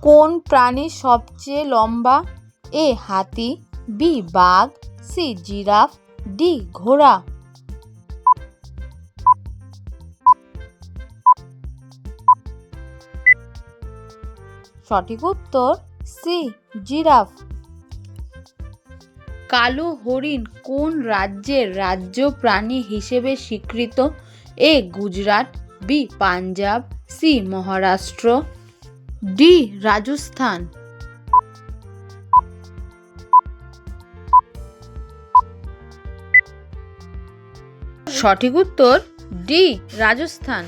কোন প্রাণী সবচেয়ে লম্বা? এ হাতি, বি বাঘ, সি জিরাফ, ডি ঘোড়া। সঠিক উত্তর সি জিরাফ। কালো হরিণ কোন রাজ্যের রাজ্য প্রাণী হিসেবে স্বীকৃত? A Gujarat, B Punjab, C Maharashtra, D Rajasthan. সঠিক উত্তর ডি রাজস্থান।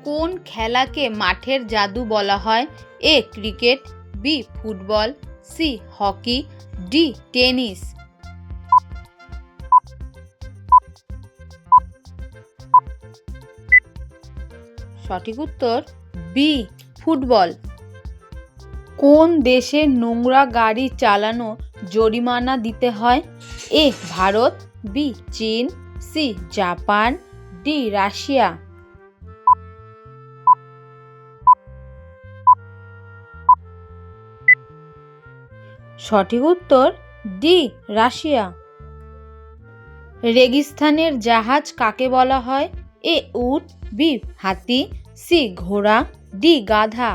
কোন খেলাকে মাঠের জাদু বলা হয়? A cricket, B football, C hockey, D tennis. সঠিক উত্তর বি ফুটবল। কোন দেশে নোংরা গাড়ি চালানো জরিমানা দিতে হয়? এ ভারত, বি চীন, সি জাপান, ডি রাশিয়া। সঠিক উত্তর ডি রাশিয়া। রেগিস্তানের জাহাজ কাকে বলা হয়? এ উট, বি হাতি, সি ঘোড়া, ডি গাধা।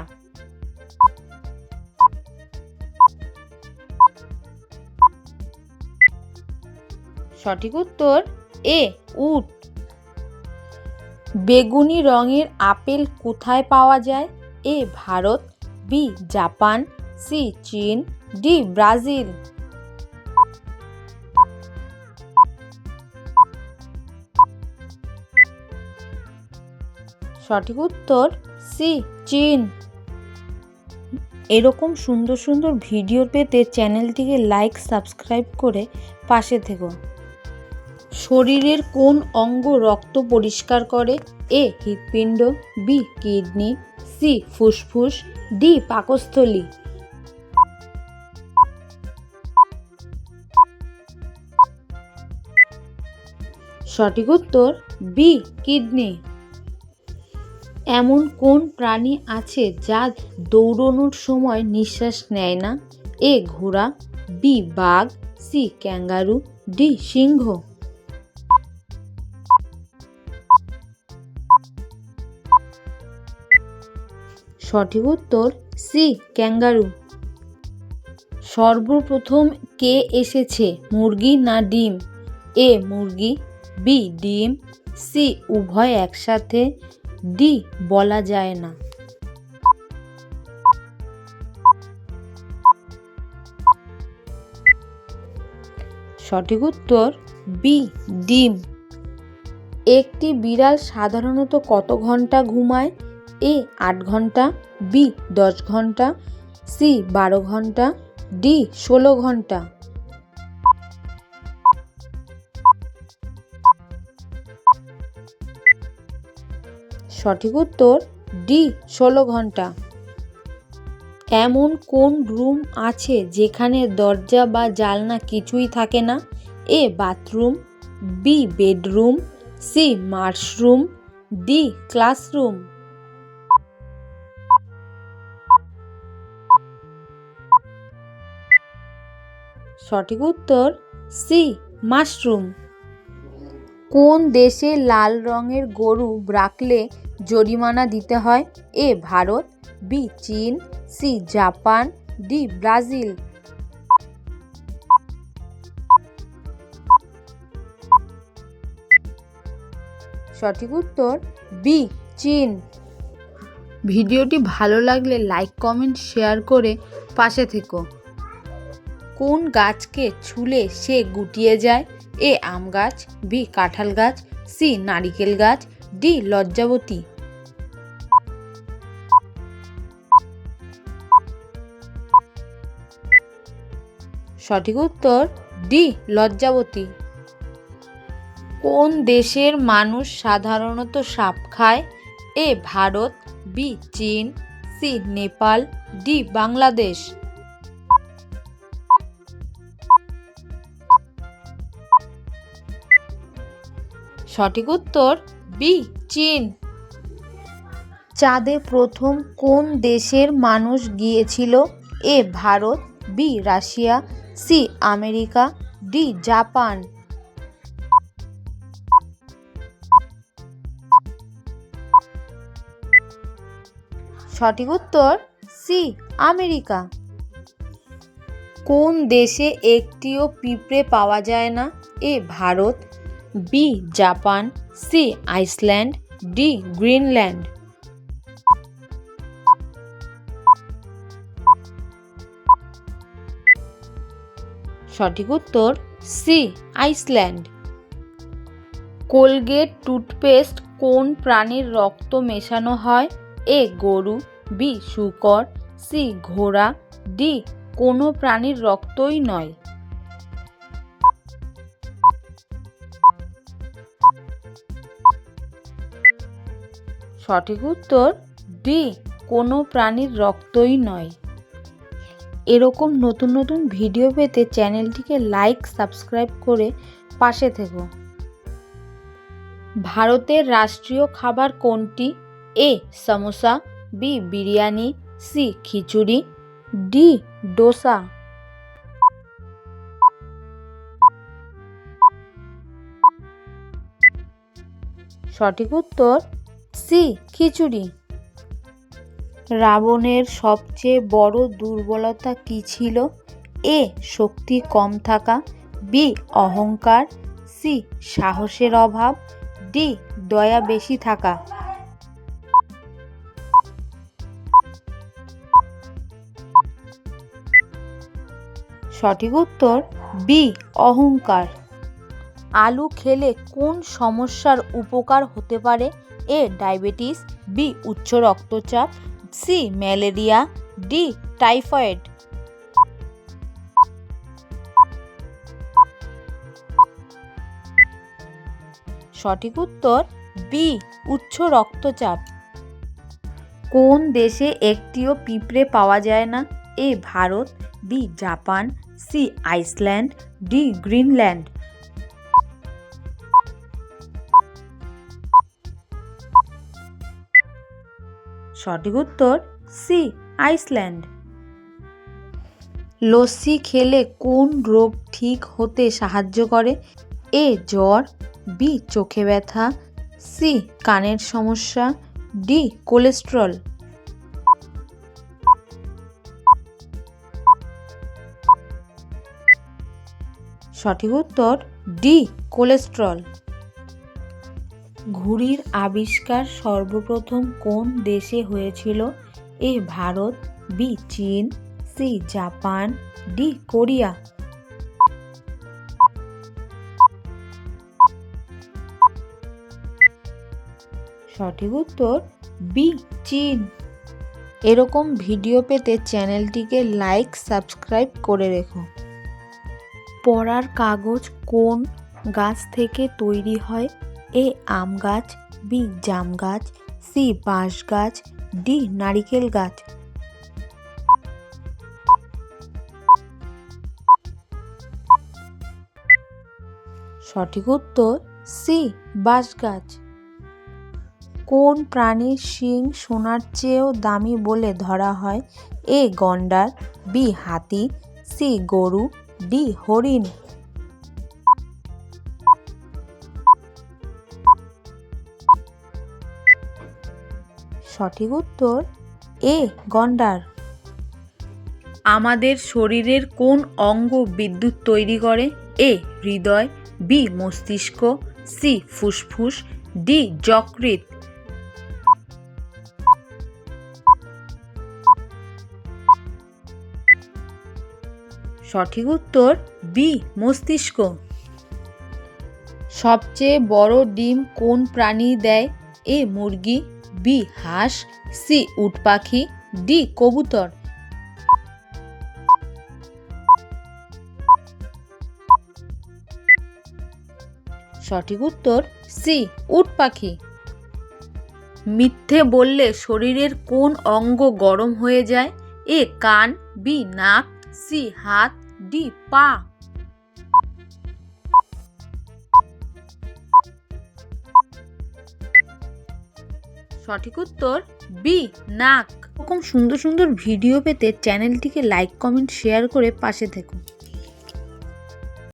সঠিক উত্তর এ উট। বেগুনি রঙের আপেল কোথায় পাওয়া যায়? এ ভারত, বি জাপান, সি চীন, ডি ব্রাজিল। সঠিক উত্তর সি চীন। এরকম সুন্দর সুন্দর ভিডিও পেতে চ্যানেলটিকে লাইক সাবস্ক্রাইব করে পাশে থেকো। শরীরের কোন অঙ্গ রক্ত পরিষ্কার করে? এ হৃৎপিণ্ড, বি কিডনি, সি ফুসফুস, ডি পাকস্থলী। সঠিক উত্তর বি কিডনি। এমন কোন প্রাণী আছে যা দৌড়ানোর সময় নিঃশ্বাস নেয় না? এ ঘোড়া, বি বাঘ, সি ক্যাঙ্গারু, ডি সিংহ। সঠিক উত্তর সি ক্যাঙ্গারু। সর্বপ্রথম কে এসেছে, মুরগি না ডিম? এ মুরগি, বি ডিম, সি উভয় একসাথে, ডি বলা যায় না। সঠিক উত্তর বি ডিম। একটি বিড়াল সাধারণত কত ঘন্টা ঘুমায়? এ 8 ঘন্টা, বি 10 ঘন্টা, সি 12 ঘন্টা, ডি 16 ঘন্টা। সঠিক উত্তর ডি 16 ঘন্টা। এমন কোন রুম আছে যেখানে দরজা বা জানলা কিছুই থাকে না? A bathroom, B bedroom, C mushroom, D classroom. সঠিক উত্তর সি মাশরুম। কোন দেশে লাল রঙের গরু রাখলে জরিমানা দিতে হয়? এ ভারত, বি চীন, সি জাপান, ডি ব্রাজিল। সঠিক উত্তর বি চীন। ভিডিওটি ভালো লাগলে লাইক কমেন্ট শেয়ার করে পাশে থেকো। কোন গাছকে ছুলে সে গুটিয়ে যায়? এ আম গাছ, বি কাঁঠাল গাছ, সি নারিকেল গাছ, ডি লজ্জাবতী। সঠিক উত্তর ডি লজ্জাবতী। কোন দেশের মানুষ সাধারণত সাপ খায়? এ ভারত, বি চীন, সি নেপাল, ডি বাংলাদেশ। সঠিক উত্তর বি চীন। চাঁদে প্রথম কোন দেশের মানুষ গিয়েছিল? A Bharat, B Russia, C America, D Japan. সঠিক উত্তর সি আমেরিকা। কোন দেশে একটিও পিঁপড়ে পাওয়া যায় না? A Bharat, B Japan, C Iceland, D Greenland. সঠিক উত্তর সি আইসল্যান্ড। কোলগেট টুথপেস্ট কোন প্রাণীর রক্ত মেশানো হয়? এ গরু, বি শূকর, সি ঘোড়া, ডি কোনো প্রাণীর রক্তই নয়। সঠিক উত্তর ডি কোনো প্রাণীর রক্তই নয়। এরকম নতুন নতুন ভিডিও পেতে চ্যানেলটিকে লাইক সাবস্ক্রাইব করে পাশে থেকো। ভারতের রাষ্ট্রীয় খাবার কোনটি? এ সমোসা, বি বিরিয়ানি, সি খিচুড়ি, ডি ডোসা। সঠিক উত্তর সি খিচুড়ি। রাবণের সবচেয়ে বড় দুর্বলতা কী ছিল? এ শক্তি কম থাকা, বি অহংকার, সি সাহসের অভাব, ডি দয়া বেশি থাকা। সঠিক উত্তর বি অহংকার। আলু খেলে কোন সমস্যার উপকার হতে পারে? এ ডায়াবেটিস, বি উচ্চ রক্তচাপ, সি ম্যালেরিয়া, ডি টাইফয়েড। সঠিক উত্তর বি উচ্চ রক্তচাপ। কোন দেশে একটিও পিঁপড়ে পাওয়া যায় না? A Bharat, B Japan, C Iceland, D Greenland. সঠিক উত্তর সি আইসল্যান্ড। লস্যি খেলে কোন রোগ ঠিক হতে সাহায্য করে? এ জ্বর, বি চোখে ব্যথা, সি কানের সমস্যা, ডি কোলেস্টেরল। সঠিক উত্তর ডি কোলেস্টেরল। ঘুড়ির আবিষ্কার সর্বপ্রথম কোন দেশে হয়েছিল? এ ভারত, বি চীন, সি জাপান, ডি কোরিয়া। সঠিক উত্তর বি চীন। এরকম ভিডিও পেতে চ্যানেলটিকে লাইক সাবস্ক্রাইব করে রেখো। পড়ার কাগজ কোন গাছ থেকে তৈরি হয়? এ আম গাছ, বি জাম গাছ, সি বাঁশ গাছ, ডি নারিকেল গাছ। সঠিক উত্তর সি বাঁশ গাছ। কোন প্রাণীর শিং সোনার চেয়েও দামি বলে ধরা হয়? এ গন্ডার, বি হাতি, সি গরু, ডি হরিণ। সঠিক উত্তর এ গন্ডার। আমাদের শরীরের কোন অঙ্গ বিদ্যুৎ তৈরি করে? এ হৃদয়, বি মস্তিষ্ক, সি ফুসফুস, ডি যকৃৎ। সঠিক উত্তর বি মস্তিষ্ক। সবচেয়ে বড় ডিম কোন প্রাণী দেয়? এ মুরগি, বি হাঁস, সি উট পাখি, ডি কবুতর। সঠিক উত্তর সি উট পাখি। মিথ্যে বললে শরীরের কোন অঙ্গ গরম হয়ে যায়? এ কান, বি নাক, সি হাত, ডি পা। সঠিক উত্তর বি নাক। এরকম সুন্দর সুন্দর ভিডিও পেতে চ্যানেলটিকে লাইক কমেন্ট শেয়ার করে পাশে থেকো।